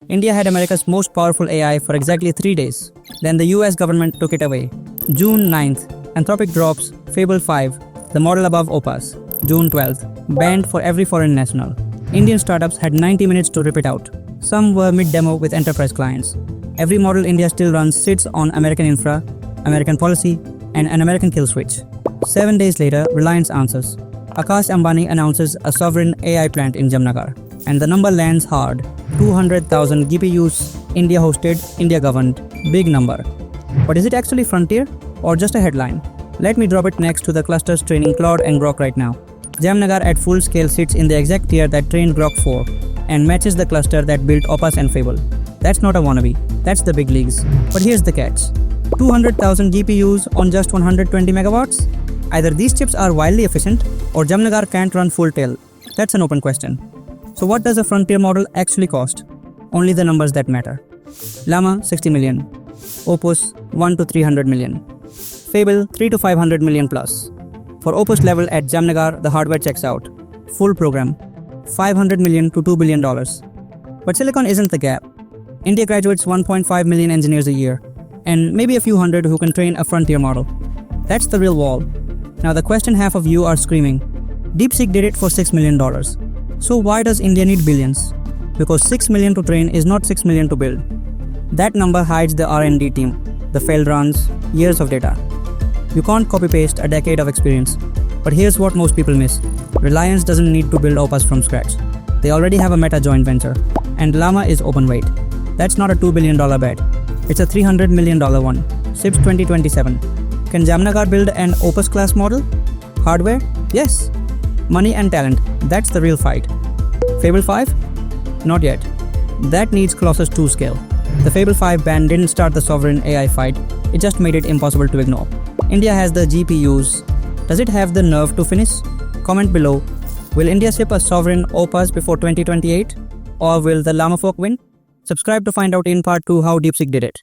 India had America's most powerful AI for exactly 3 days. Then the US government took it away. June 9th, Anthropic drops Fable 5, the model above Opus. June 12th, banned for every foreign national. Indian startups had 90 minutes to rip it out. Some were mid-demo with enterprise clients. Every model India still runs sits on American infra, American policy, and an American kill switch. 7 days later, Reliance answers. Akash Ambani announces a sovereign AI plant in Jamnagar. And the number lands hard. 200,000 GPUs, India hosted, India governed. Big number. But is it actually frontier or just a headline? Let me drop it next to the clusters training Claude and Grok right now. Jamnagar at full scale sits in the exact tier that trained Grok 4 and matches the cluster that built Opus and Fable. That's not a wannabe, that's the big leagues. But here's the catch. 200,000 GPUs on just 120 megawatts? Either these chips are wildly efficient or Jamnagar can't run full tail. That's an open question. So what does a frontier model actually cost? Only the numbers that matter. Llama 60 million. Opus 1 to 300 million. Fable 3 to 500 million plus. For Opus-Level at Jamnagar, the hardware checks out. Full program, $500 million to $2 billion. But silicon isn't the gap. India graduates 1.5 million engineers a year, and maybe a few hundred who can train a frontier model. That's the real wall. Now the question half of you are screaming, DeepSeek did it for $6 million. So why does India need billions? Because 6 million to train is not 6 million to build. That number hides the R&D team, the failed runs, years of data. You can't copy-paste a decade of experience. But here's what most people miss. Reliance doesn't need to build Opus from scratch. They already have a Meta joint venture. And Llama is open weight. That's not a $2 billion bet. It's a $300 million one. SIPS 2027. Can Jamnagar build an Opus-class model? Hardware? Yes. Money and talent. That's the real fight. Fable 5? Not yet. That needs Colossus 2 scale. The Fable 5 ban didn't start the sovereign AI fight. It just made it impossible to ignore. India has the GPUs. Does it have the nerve to finish? Comment below. Will India ship a sovereign Opus before 2028? Or will the Llama folk win? Subscribe to find out in part 2 how DeepSeek did it.